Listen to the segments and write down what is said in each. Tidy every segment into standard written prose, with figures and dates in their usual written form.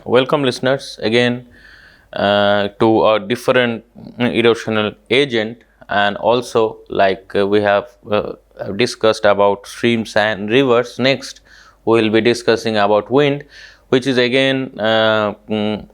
Welcome listeners again to a different erosional agent, and also we have discussed about streams and rivers. Next we will be discussing about wind, which is again the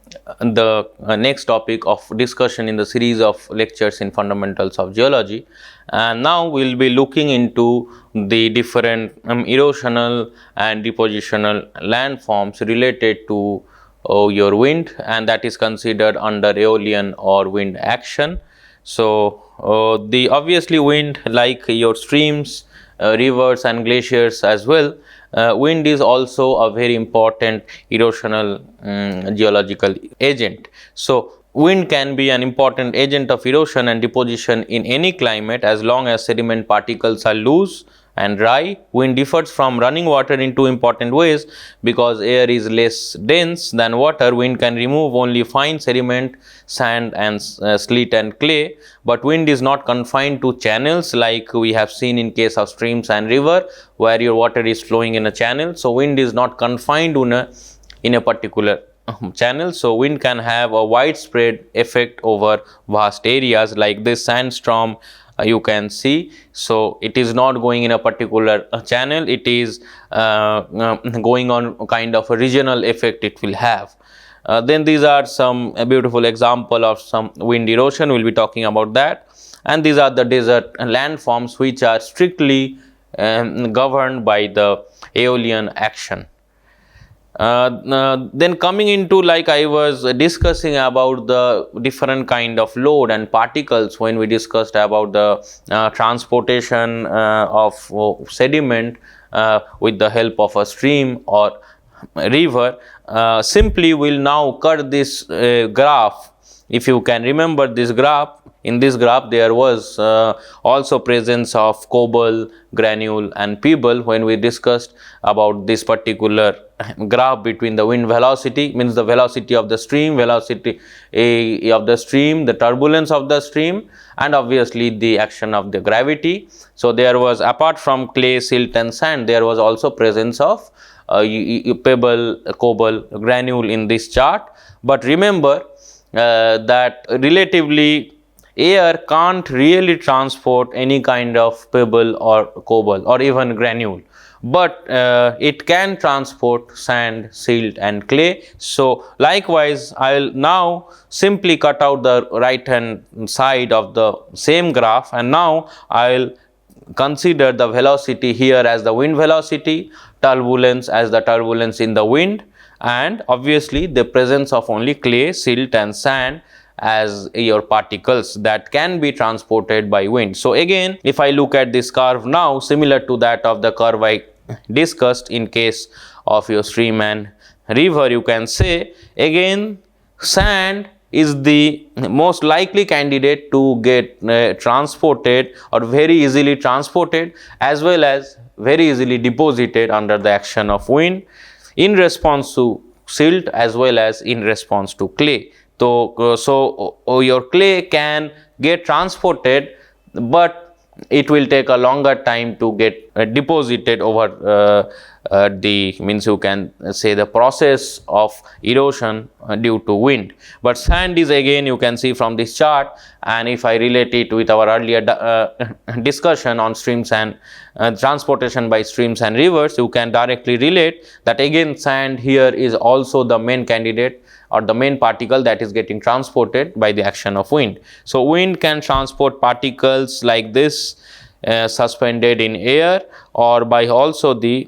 next topic of discussion in the series of lectures in fundamentals of geology. And now we will be looking into the different erosional and depositional landforms related to your wind, and that is considered under Aeolian or wind action. So the obviously wind, like your streams, rivers and glaciers as well, wind is also a very important erosional geological agent. So wind can be an important agent of erosion and deposition in any climate as long as sediment particles are loose and dry. Wind differs from running water in two important ways. Because air is less dense than water, wind can remove only fine sediment, sand and sleet and clay. But wind is not confined to channels like we have seen in case of streams and river, where your water is flowing in a channel. So wind is not confined in a particular channel. So wind can have a widespread effect over vast areas like this sandstorm you can see. So it is not going in a particular channel, it is going on kind of a regional effect it will have. Then these are some beautiful example of some wind erosion, we will be talking about that. And these are the desert landforms which are strictly governed by the Aeolian action. Then coming into, like I was discussing about the different kind of load and particles when we discussed about the transportation of sediment with the help of a stream or river. Simply we'll now cut this graph. If you can remember this graph, in this graph there was also presence of cobble, granule and pebble when we discussed about this particular graph between the wind velocity, means the velocity of the stream, velocity of the stream, the turbulence of the stream, and obviously the action of the gravity. So there was, apart from clay, silt and sand, there was also presence of pebble, cobble, granule in this chart. But remember that relatively air can't really transport any kind of pebble or cobble or even granule, but it can transport sand, silt and clay. So likewise I will now simply cut out the right hand side of the same graph, and now I will consider the velocity here as the wind velocity, turbulence as the turbulence in the wind, and obviously the presence of only clay, silt and sand as your particles that can be transported by wind. So again, if I look at this curve now, similar to that of the curve I discussed in case of your stream and river, you can say again sand is the most likely candidate to get transported or very easily transported, as well as very easily deposited under the action of wind in response to silt as well as in response to clay. So your clay can get transported, but it will take a longer time to get deposited over the, means you can say the process of erosion due to wind. But sand is, again you can see from this chart, and if I relate it with our earlier discussion on streams and transportation by streams and rivers, you can directly relate that again sand here is also the main candidate or the main particle that is getting transported by the action of wind. So wind can transport particles like this suspended in air, or by also the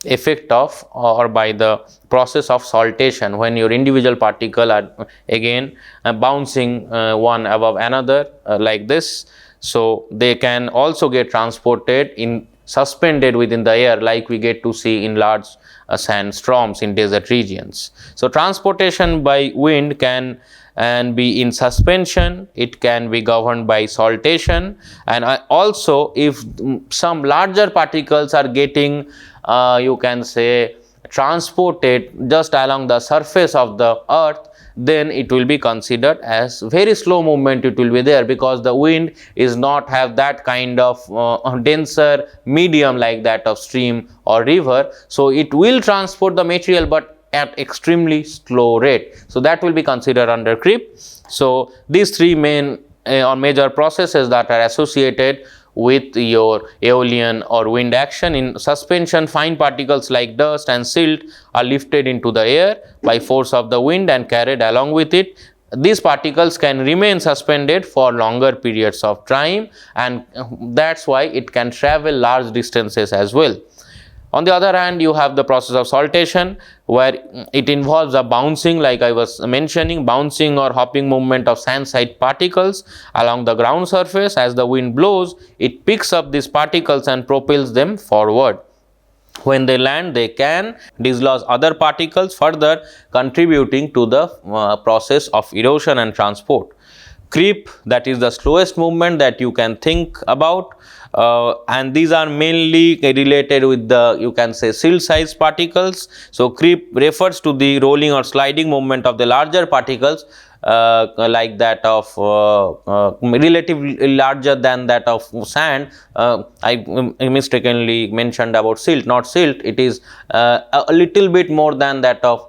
effect of, or by the process of saltation, when your individual particle are again bouncing one above another like this. So they can also get transported in suspended within the air, like we get to see in large sandstorms in desert regions. So transportation by wind can be in suspension, it can be governed by saltation, and also if some larger particles are getting you can say transported just along the surface of the earth, then it will be considered as very slow movement it will be there, because the wind is not have that kind of denser medium like that of stream or river. So it will transport the material, but at extremely slow rate. So that will be considered under creep. So these three main or major processes that are associated with your aeolian or wind action. In suspension, fine particles like dust and silt are lifted into the air by force of the wind and carried along with it. These particles can remain suspended for longer periods of time, and that's why it can travel large distances as well. On the other hand, you have the process of saltation, where it involves a bouncing, like I was mentioning, bouncing or hopping movement of sand-side particles along the ground surface. As the wind blows, it picks up these particles and propels them forward. When they land, they can dislodge other particles, further contributing to the process of erosion and transport. Creep, that is the slowest movement that you can think about, and these are mainly related with the, you can say, silt size particles. So creep refers to the rolling or sliding movement of the larger particles, like that of relatively larger than that of sand. I mistakenly mentioned about silt, not silt. It is a little bit more than that of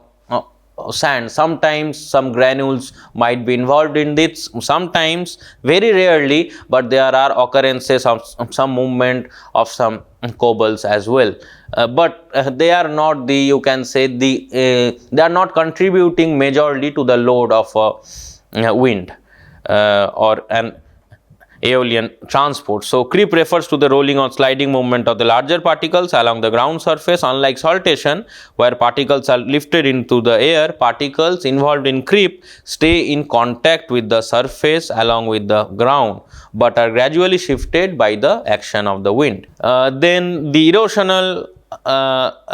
sand. Sometimes some granules might be involved in this, sometimes, very rarely, but there are occurrences of some movement of some cobbles as well, but they are not the, you can say, the they are not contributing majorly to the load of wind or an aeolian transport. So creep refers to the rolling or sliding movement of the larger particles along the ground surface. Unlike saltation, where particles are lifted into the air, particles involved in creep stay in contact with the surface along with the ground, but are gradually shifted by the action of the wind. Then the erosional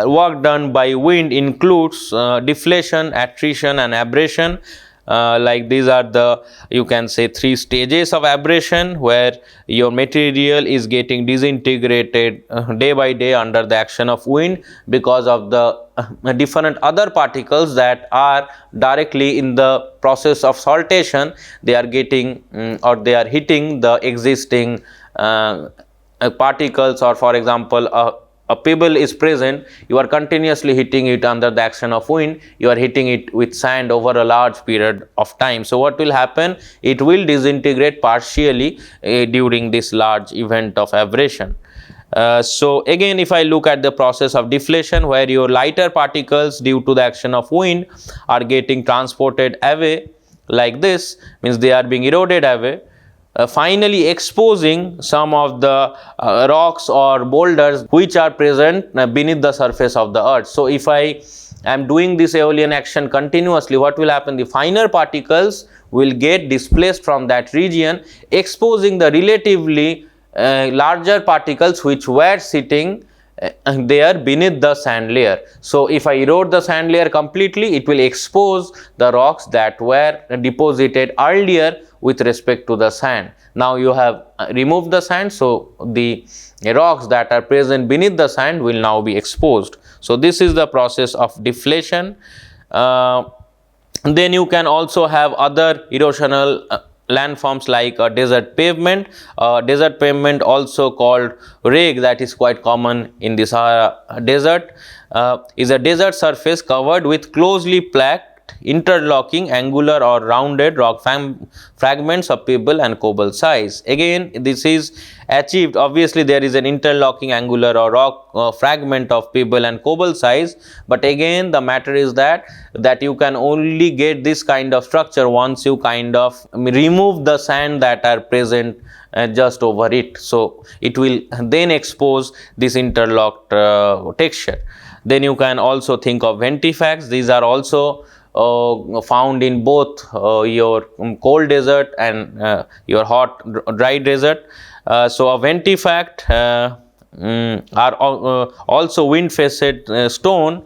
work done by wind includes deflation, attrition and abrasion. Like these are the, you can say, three stages of abrasion, where your material is getting disintegrated day by day under the action of wind because of the different other particles that are directly in the process of saltation. They are getting or they are hitting the existing particles, or for example a pebble is present, you are continuously hitting it under the action of wind, you are hitting it with sand over a large period of time. So what will happen? It will disintegrate partially during this large event of abrasion. So again, if I look at the process of deflation, where your lighter particles due to the action of wind are getting transported away, like this, means they are being eroded away, finally exposing some of the rocks or boulders which are present beneath the surface of the earth. So if I am doing this aeolian action continuously, what will happen? The finer particles will get displaced from that region, exposing the relatively larger particles which were sitting there beneath the sand layer. So if I erode the sand layer completely, it will expose the rocks that were deposited earlier with respect to the sand. Now you have removed the sand, so the rocks that are present beneath the sand will now be exposed. So this is the process of deflation. Then you can also have other erosional landforms like a desert pavement. Desert pavement, also called rake, that is quite common in the Sahara desert, is a desert surface covered with closely packed interlocking angular or rounded rock fragments of pebble and cobble size. Again, this is achieved, obviously there is an interlocking angular or rock fragment of pebble and cobble size, but again the matter is that you can only get this kind of structure once you kind of remove the sand that are present just over it. So it will then expose this interlocked texture. Then you can also think of ventifacts. These are also found in both your cold desert and your hot dry desert. So a ventifact are also wind faced stone,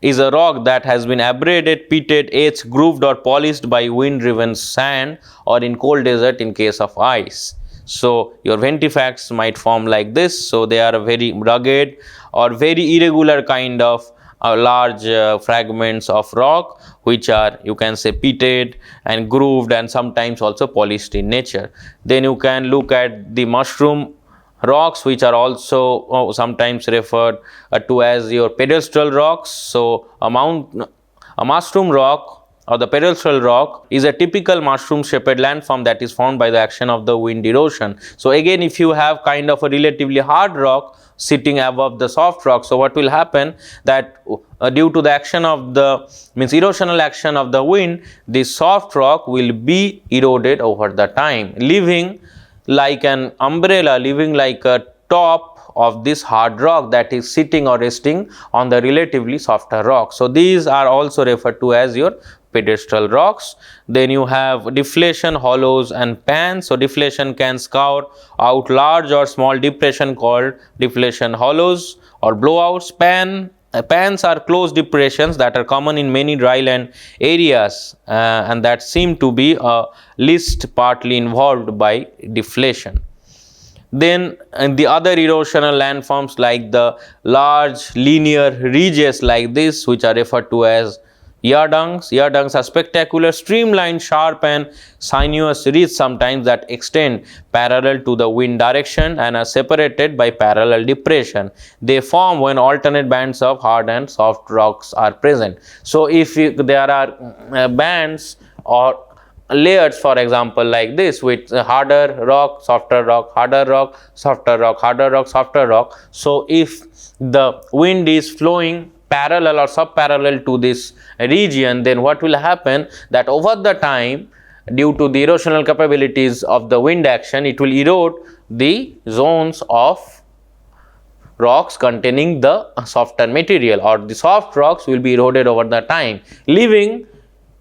is a rock that has been abraded, pitted, etched, grooved or polished by wind driven sand, or in cold desert in case of ice. So your ventifacts might form like this. So they are very rugged or very irregular kind of large fragments of rock which are, you can say, pitted and grooved and sometimes also polished in nature. Then you can look at the mushroom rocks which are also sometimes referred to as your pedestal rocks. So a mushroom rock or the pedestal rock is a typical mushroom shaped landform that is formed by the action of the wind erosion. So again, if you have kind of a relatively hard rock sitting above the soft rock, so what will happen that due to the action of the erosional action of the wind, this soft rock will be eroded over the time, leaving like an umbrella, leaving like a top of this hard rock that is sitting or resting on the relatively softer rock. So these are also referred to as your pedestal rocks. Then you have deflation, hollows and pans. So deflation can scour out large or small depression called deflation hollows or blowouts. Pans are closed depressions that are common in many dryland areas and that seem to be least partly involved by deflation. Then the other erosional landforms like the large linear ridges like this, which are referred to as ear dunks. Ear dunks are spectacular, streamlined, sharp and sinuous ridges sometimes that extend parallel to the wind direction and are separated by parallel depression. They form when alternate bands of hard and soft rocks are present. So if there are bands or layers, for example, like this, with harder rock, softer rock, harder rock, softer rock, harder rock, softer rock. So if the wind is flowing parallel or subparallel to this region, then what will happen that over the time, due to the erosional capabilities of the wind action, it will erode the zones of rocks containing the softer material, or the soft rocks will be eroded over the time, leaving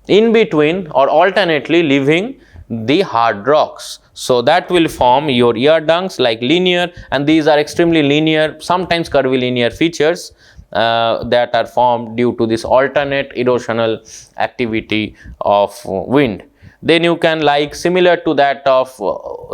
in between or alternately leaving the hard rocks. So that will form your ear dunks like linear, and these are extremely linear, sometimes curvilinear features that are formed due to this alternate erosional activity of wind. Then you can, like similar to that of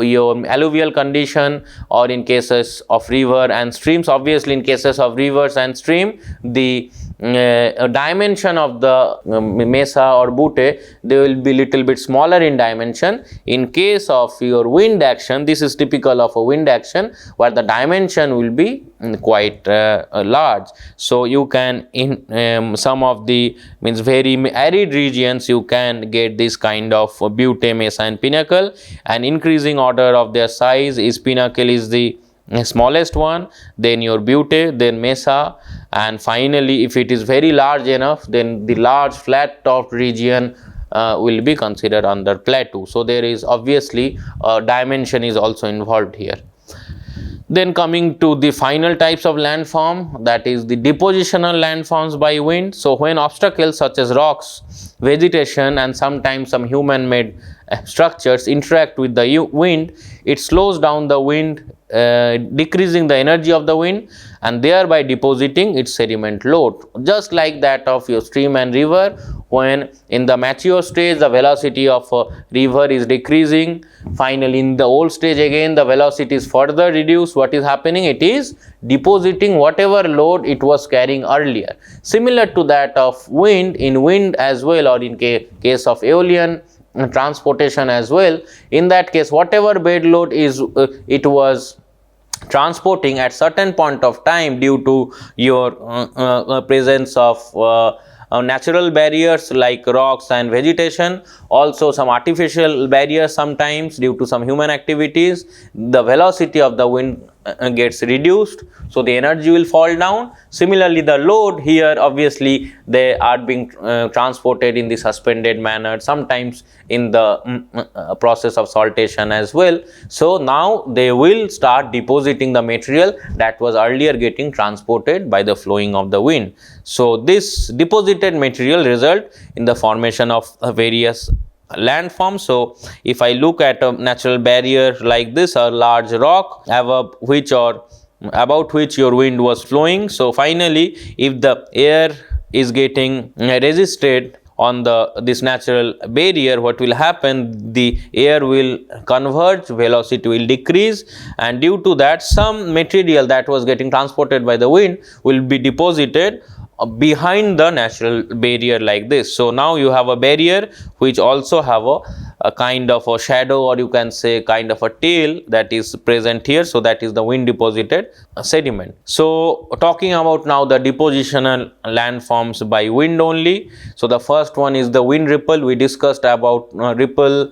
your alluvial condition, or in cases of river and streams. Obviously in cases of rivers and stream, the dimension of the mesa or butte, they will be little bit smaller in dimension. In case of your wind action, this is typical of a wind action where the dimension will be quite large. So you can, in some of the very arid regions, you can get this kind of butte, mesa and pinnacle, and increasing order of their size is pinnacle is the smallest one, then your butte, then mesa, and finally if it is very large enough, then the large flat topped region will be considered under plateau. So there is obviously dimension is also involved here. Then coming to the final types of landform, that is the depositional landforms by wind. So when obstacles such as rocks, vegetation and sometimes some human made structures interact with the wind, it slows down the wind, decreasing the energy of the wind and thereby depositing its sediment load, just like that of your stream and river. When in the mature stage the velocity of a river is decreasing, finally in the old stage again the velocity is further reduced. What is happening? It is depositing whatever load it was carrying earlier. Similar to that of wind, in wind as well, or in case of Aeolian transportation as well, in that case whatever bed load is it was transporting at certain point of time, due to your presence of natural barriers like rocks and vegetation, also some artificial barriers sometimes due to some human activities, the velocity of the wind gets reduced, so the energy will fall down. Similarly the load here, obviously they are being transported in the suspended manner, sometimes in the process of saltation as well. So now they will start depositing the material that was earlier getting transported by the flowing of the wind. So this deposited material result in the formation of various landforms. So if I look at a natural barrier like this, a large rock above which or about which your wind was flowing, so finally if the air is getting resisted on this natural barrier, what will happen? The air will converge, velocity will decrease, and due to that some material that was getting transported by the wind will be deposited behind the natural barrier like this. So now you have a barrier which also have a kind of a shadow, or you can say kind of a tail that is present here. So that is the wind deposited sediment. So talking about now the depositional landforms by wind only. So the first one is the wind ripple. We discussed about ripple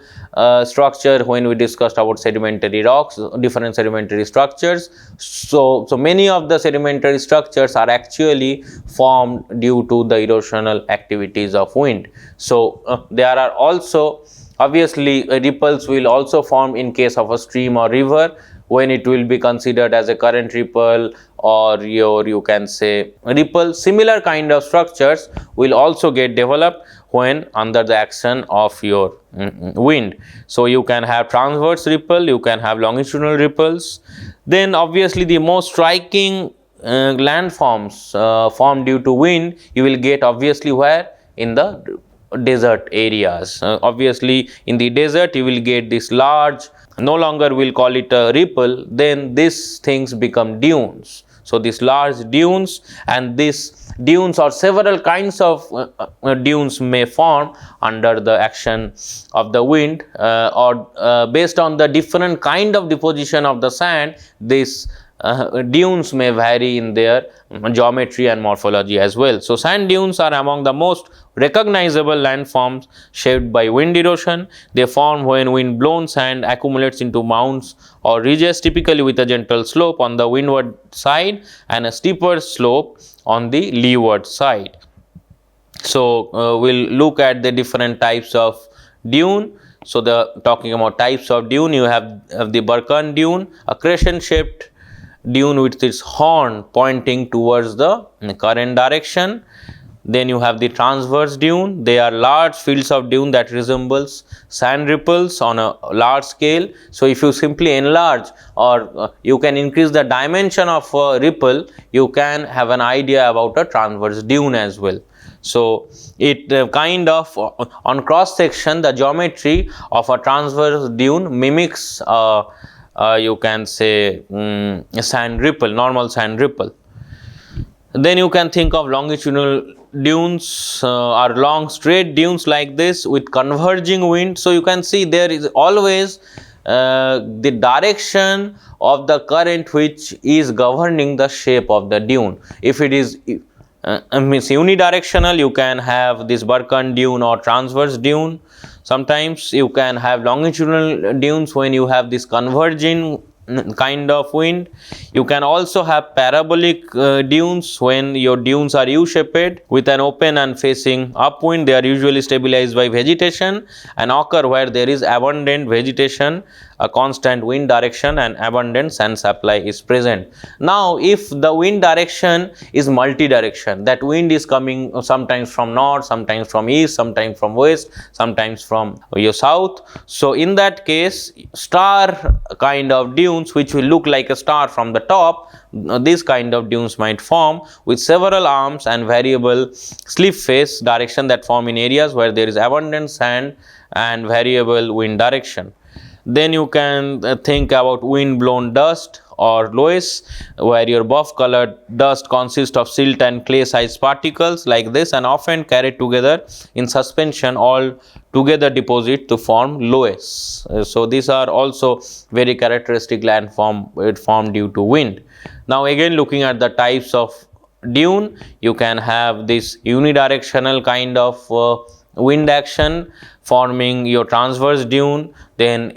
structure when we discussed about sedimentary rocks, different sedimentary structures. So many of the sedimentary structures are actually formed due to the erosional activities of wind. So there are also obviously ripples will also form in case of a stream or river, when it will be considered as a current ripple, or you can say ripple. Similar kind of structures will also get developed when under the action of your wind. So you can have transverse ripple, you can have longitudinal ripples. Then obviously the most striking landforms formed due to wind you will get obviously where? In the desert areas. Obviously in the desert you will get this large, no longer we'll call it a ripple, then these things become dunes. So these large dunes, and these dunes or several kinds of dunes may form under the action of the wind, or based on the different kind of deposition of the sand. These dunes may vary in their geometry and morphology as well. So sand dunes are among the most recognizable landforms shaped by wind erosion. They form when wind blown sand accumulates into mounds or ridges, typically with a gentle slope on the windward side and a steeper slope on the leeward side. So we'll look at the different types of dune. So talking about types of dune, you have the Burkan dune, a crescent shaped dune with its horn pointing towards the current direction. Then you have the transverse dune. They are large fields of dune that resembles sand ripples on a large scale. So if you simply enlarge, or you can increase the dimension of a ripple, you can have an idea about a transverse dune as well. So it kind of on cross section, the geometry of a transverse dune mimics you can say a sand ripple, normal sand ripple. Then you can think of longitudinal dunes, or long straight dunes like this with converging wind. So you can see there is always the direction of the current which is governing the shape of the dune. If it is means unidirectional, you can have this Burkan dune or transverse dune. Sometimes you can have longitudinal dunes when you have this converging kind of wind. You can also have parabolic dunes when your dunes are U-shaped with an open and facing upwind. They are usually stabilized by vegetation and occur where there is abundant vegetation, a constant wind direction, and abundant sand supply is present. Now if the wind direction is multi-direction, that wind is coming sometimes from north, sometimes from east, sometimes from west, sometimes from your south. So in that case, star kind of dunes which will look like a star from the top, these kind of dunes might form with several arms and variable slip face direction that form in areas where there is abundant sand and variable wind direction. Then you can think about wind blown dust or loess, where your buff colored dust consists of silt and clay sized particles like this, and often carried together in suspension all together deposit to form loess. So these are also very characteristic landform formed due to wind. Now again, looking at the types of dune, you can have this unidirectional kind of wind action forming your transverse dune, then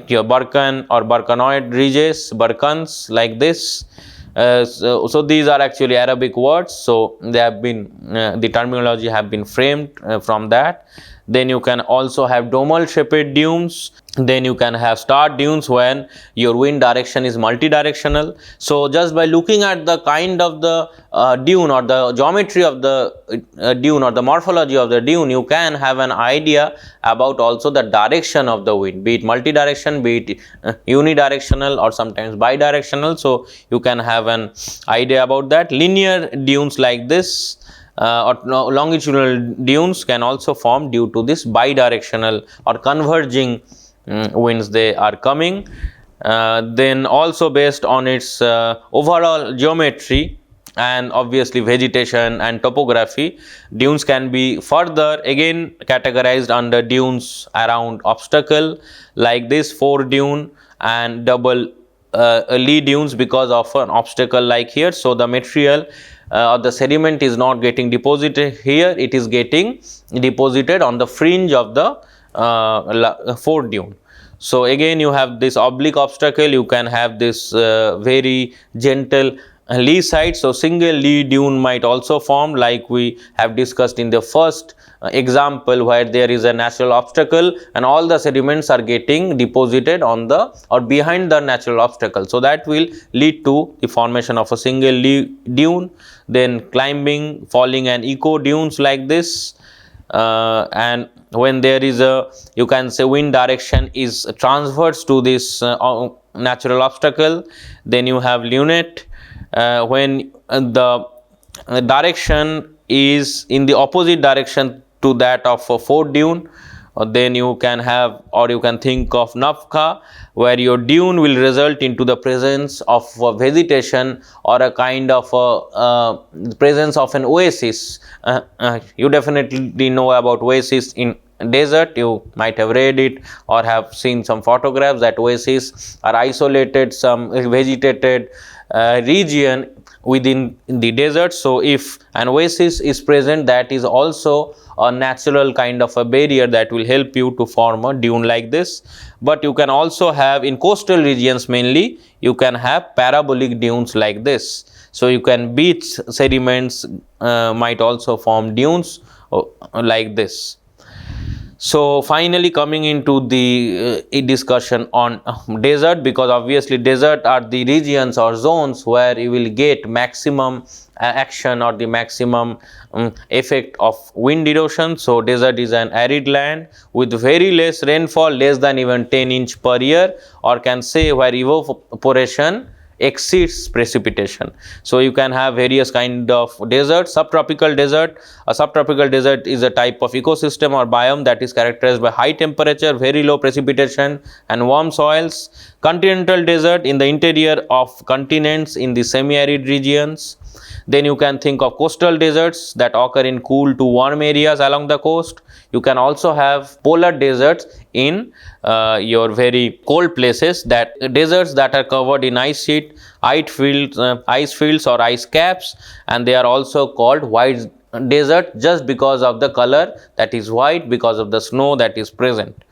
your Burkan or Burkanoid ridges, Burkans like this. So these are actually Arabic words, so they have been the terminology have been framed from that. Then you can also have domal shaped dunes. Then you can have star dunes when your wind direction is multi-directional. So just by looking at the kind of the dune or the geometry of the dune or the morphology of the dune, you can have an idea about also the direction of the wind, be it multi-direction, be it unidirectional, or sometimes bidirectional. So you can have an idea about that. Linear dunes like this or longitudinal dunes can also form due to this bidirectional or converging winds they are coming. Then also based on its overall geometry, and obviously vegetation and topography. Dunes can be further again categorized under dunes around obstacle, like this fore dune and double lee dunes because of an obstacle like here. So the material or the sediment is not getting deposited here, it is getting deposited on the fringe of the fore dune. So again you have this oblique obstacle, you can have this very gentle lee side. So single lee dune might also form, like we have discussed in the first example, where there is a natural obstacle and all the sediments are getting deposited on the or behind the natural obstacle. So that will lead to the formation of a single lee dune. Then climbing, falling and echo dunes like this. And when there is a, you can say, wind direction is transverse to this natural obstacle, then you have lunate. When the direction is in the opposite direction to that of a fore dune, then you can have, or you can think of nafka, where your dune will result into the presence of vegetation or a kind of presence of an oasis. You definitely know about oasis in desert, you might have read it or have seen some photographs that oasis are isolated, some vegetated region within the desert. So if an oasis is present, that is also a natural kind of a barrier that will help you to form a dune like this. But you can also have, in coastal regions mainly, you can have parabolic dunes like this. So you can, beach sediments might also form dunes like this. So finally coming into the discussion on desert, because obviously desert are the regions or zones where you will get maximum action or the maximum effect of wind erosion. So desert is an arid land with very less rainfall, less than even 10 inch per year, or can say where evaporation exceeds precipitation. So you can have various kind of deserts. Subtropical desert, a subtropical desert is a type of ecosystem or biome that is characterized by high temperature, very low precipitation and warm soils. Continental desert, in the interior of continents in the semi-arid regions. Then you can think of coastal deserts that occur in cool to warm areas along the coast. You can also have polar deserts in your very cold places, that deserts that are covered in ice sheet, ice fields or ice caps, and they are also called white desert just because of the color that is white, because of the snow that is present.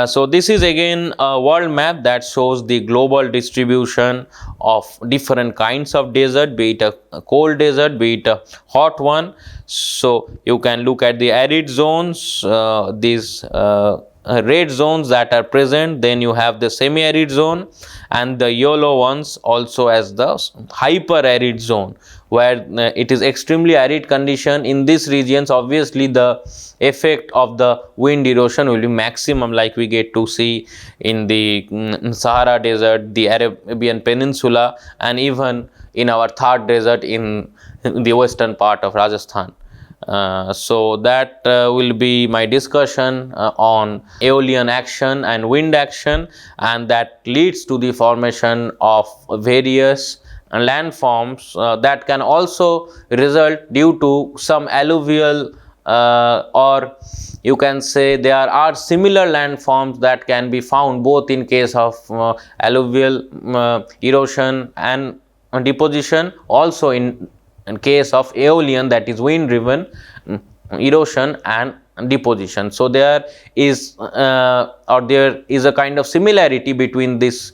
So this is again a world map that shows the global distribution of different kinds of desert, be it a cold desert, be it a hot one. So you can look at the arid zones, these red zones that are present, then you have the semi-arid zone, and the yellow ones also as the hyper arid zone, where it is extremely arid condition. In these regions obviously the effect of the wind erosion will be maximum, like we get to see in the Sahara desert, the Arabian Peninsula, and even in our Thar desert in the western part of Rajasthan. So that will be my discussion on Aeolian action and wind action, and that leads to the formation of various landforms that can also result due to some alluvial or you can say there are similar landforms that can be found both in case of alluvial erosion and deposition, also in case of Aeolian, that is wind driven erosion and deposition. So there is there is a kind of similarity between these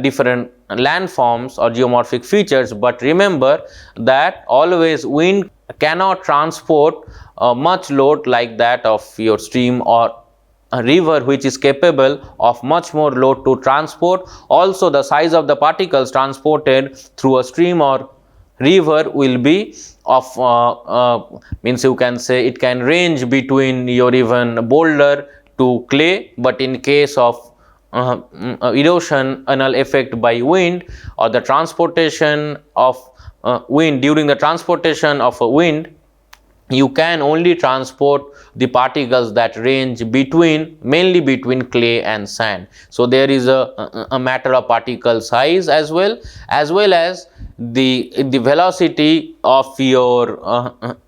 different landforms or geomorphic features, but remember that always wind cannot transport much load like that of your stream or a river, which is capable of much more load to transport. Also the size of the particles transported through a stream or river will be of means you can say it can range between your even boulder to clay. But in case of erosional effect by wind or the transportation of wind, during the transportation of a wind, you can only transport the particles that range mainly between clay and sand. So there is a matter of particle size as well as the velocity of your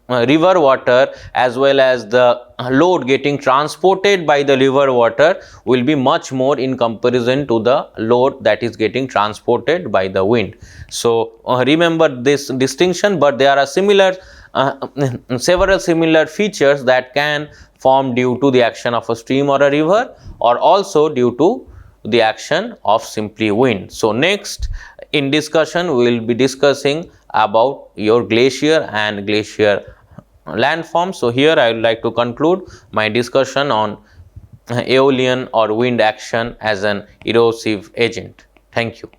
river water, as well as the load getting transported by the river water will be much more in comparison to the load that is getting transported by the wind. So remember this distinction, but there are several similar features that can form due to the action of a stream or a river, or also due to the action of simply wind. So next in discussion we will be discussing about your glacier and glacier landforms. So here I would like to conclude my discussion on aeolian or wind action as an erosive agent. Thank you.